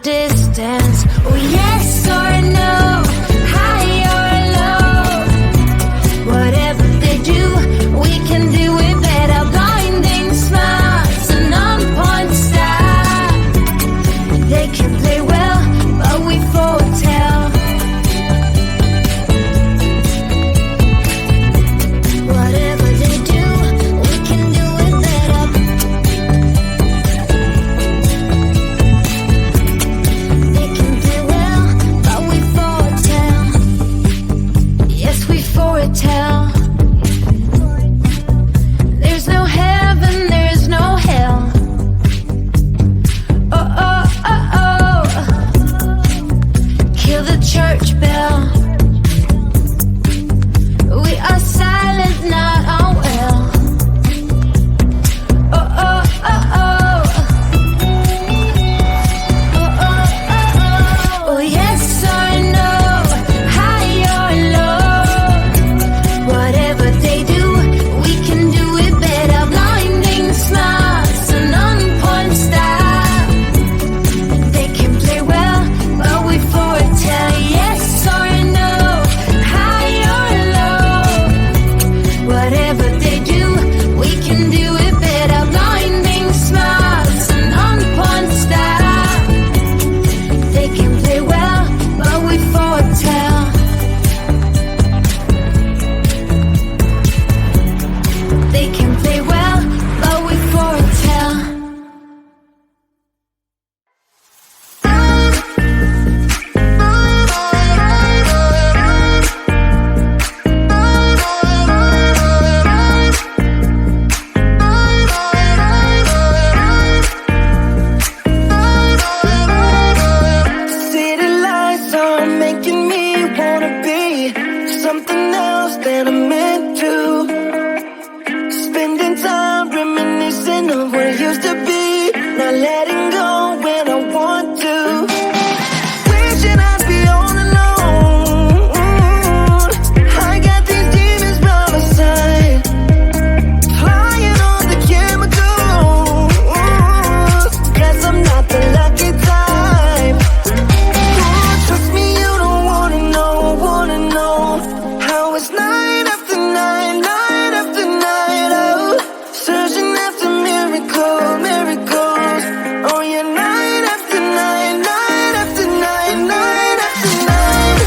distance. Oh, yes or no, high or low. Whatever they do, we can do it better. Blinding smiles and on-point style. They can play well, but we foretell. Whatever they do, we can do it better. They can play well, but we foretell. Yes, we foretell. There's no heaven, there's no hell. Oh, oh, oh, oh. Kill the church bell. We are silent, not unwell. Oh, oh, oh, oh. Oh, oh, oh, oh. Oh, yes or no, high or low. Whatever they do, we can do it better. Blinding smiles and on-point style. They can play well, but we foretell. Yes or no, high or low. Whatever they do, we can do it better. Blinding smiles and on-point style. They can play well, but we foretell. They can play well, but we foretell. City lights are making me wanna be something else than I'm meant to. Spending time reminiscing of what it used to be, not letting go when I want to. Wishing I'd be all alone. I got these demons by my side, flying on the chemicals. Guess I'm not the lucky type. Trust me, you don't wanna know how it's night after night, night after night. Oh, searching after miracles. Oh yeah, night after night, night after night, night after night.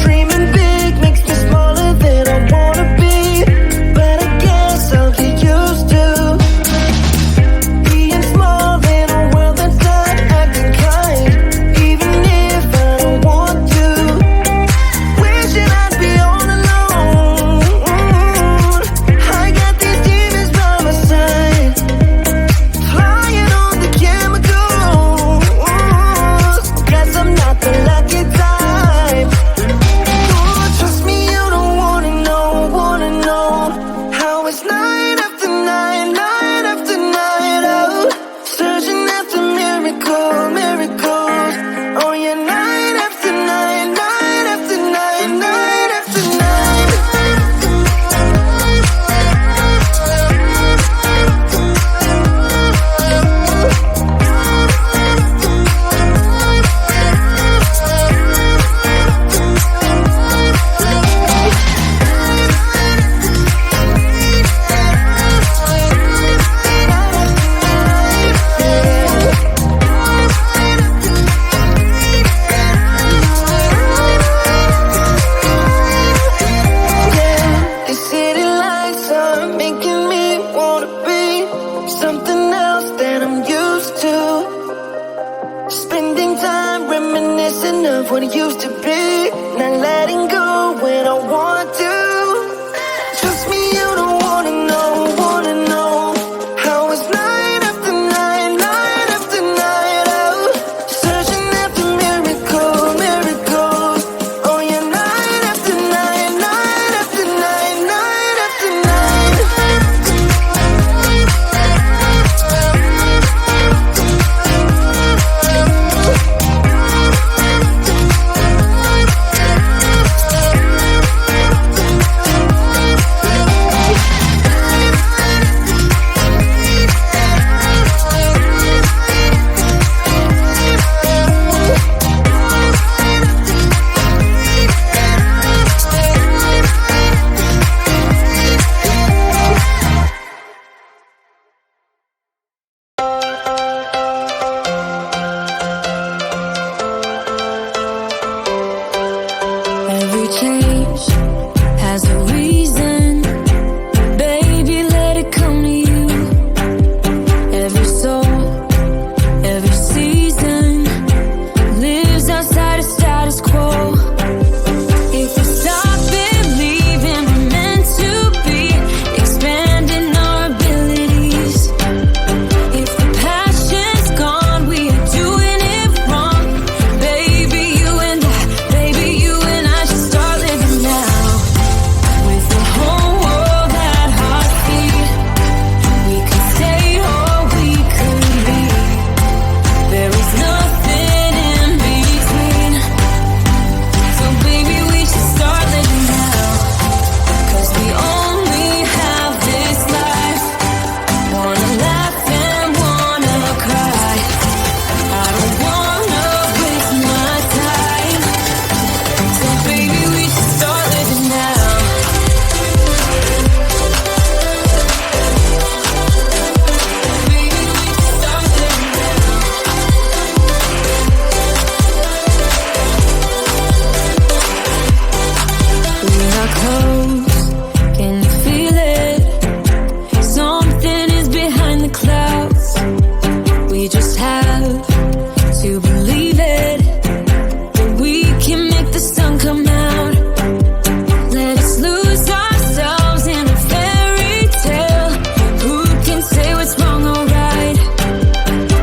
Dreaming big makes me smaller than I wanna be, but I guess I'll get used to being small in a world that's not acting kind, even if I don't want to. Wishing I'd be all alone. I got these demons by my side, flying on the chemicals. Guess I'm not the lucky type. Trust me, you don't wanna know how it's night after night, night after night. Oh, searching after miracles. Oh yeah, night after night, night after night, night after night. These city lights are making me wanna be something else than I'm used to. Spending time reminiscing of what it used to be, not letting go when I want to. Trust me, you don't wanna know how it's night after night, night after night. Oh, Every change has a reason. Baby, let it come to you. Every soul, every season lives outside of status quo. If we stop believing we're meant to be, expanding our abilities. If the passion's gone, we are doing it wrong. Baby, you and I should start living now. With the whole world at our feet, we could stay or we could leave. There is nothing in between. So baby, we should start living now. 'Cause we only have this life. Wanna laugh and wanna cry. I don't wanna waste my time. So baby, we should start living now. Baby, we should start living now. We're not close, can you feel it? Something is behind the clouds. We just have to believe it. That we can make the sun come out. Let us lose ourselves in a fairy tale. Who can say what's wrong or right?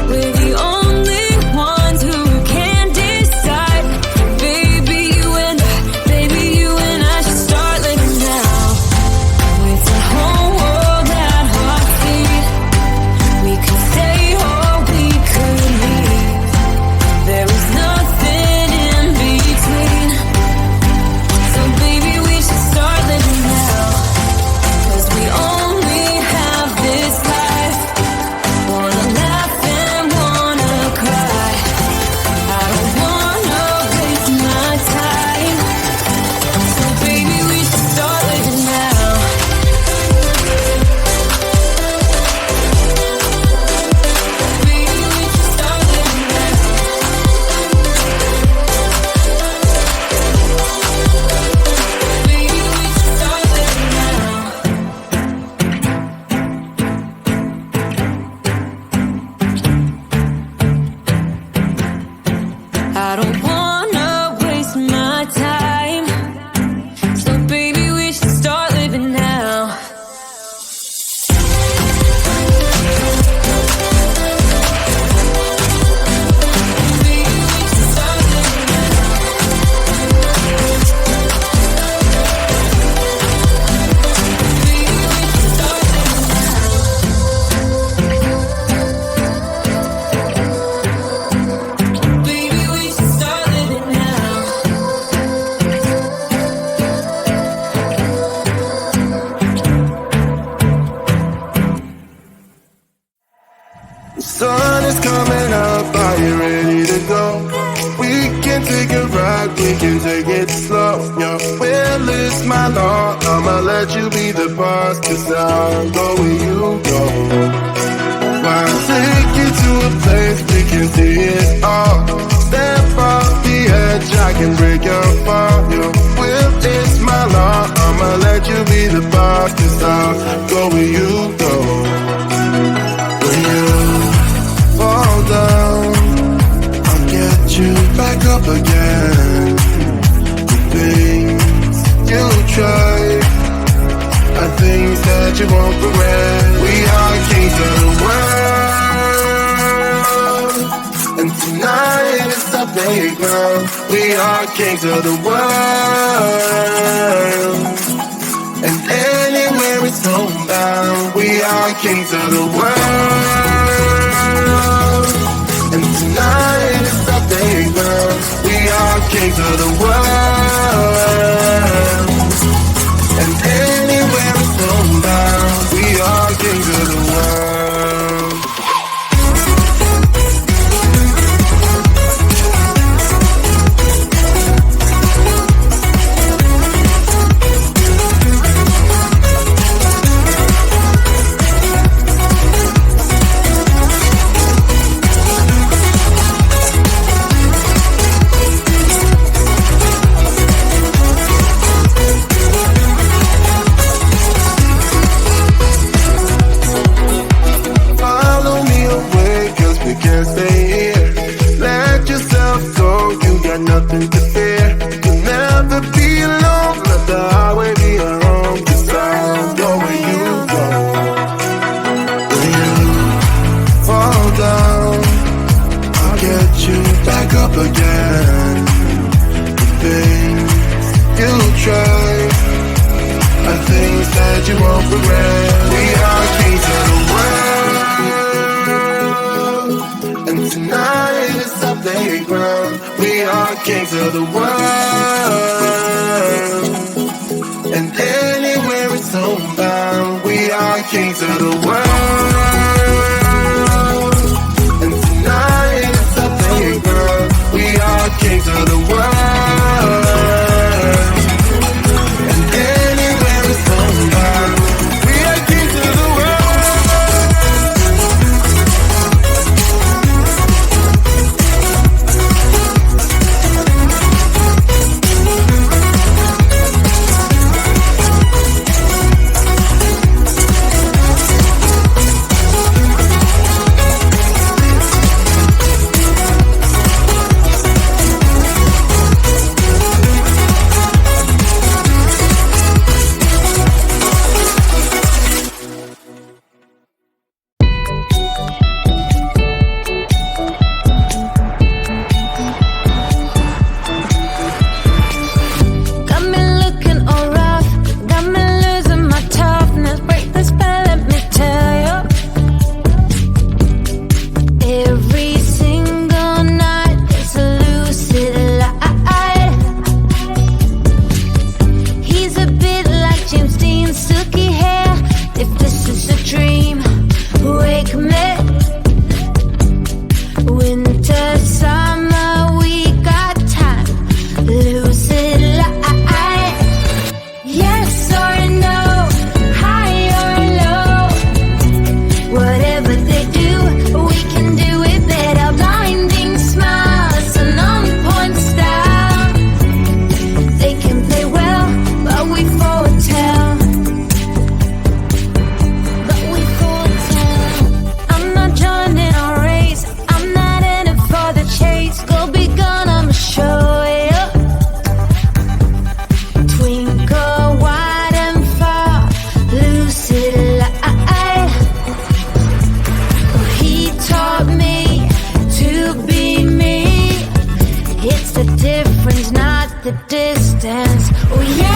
We're the only ones who can decide. Baby, you and I should start living now. With the whole world at our feet, we could stay or we could leave. There is nothing in between. So baby, we should start living now. 'Cause we only have this life. Wanna laugh and wanna cry. I don't wanna waste my time. So baby, we should start living now. Baby, we should start living now. Baby, we should start living now. I don't wanna waste my time. So baby, we should start living now. Baby, we should start living now. Baby, we should start living now. Baby, we should start living now. The sun is coming up, are you ready to go? We can take a ride, we can take it slow. Yo, well, it's my law, I'ma let you be the boss, 'cause I'll go where you go. I'll take you to a place we can see it all. Step off the edge, I can break your fall. Yo, well, it's my law, I'ma let you be the boss, 'cause I'll go where you go. When you fall down, I'll get you back up again. The things you try are things that you won't regret. We are kings of the world, and tonight is our playground. We are kings of the world, and anywhere it's homebound. We are kings of the world, and tonight is our playground. We are kings of the world, and anywhere it's homebound. We are kings of the world. up again. The things you try are things that you won't regret. We are kings of the world, and tonight is our playground. We are kings of the world, and anywhere it's homebound. We are kings of the world, and tonight is our playground. We are kings of the world, and anywhere it's homebound. We are kings of the the distance. Oh yeah.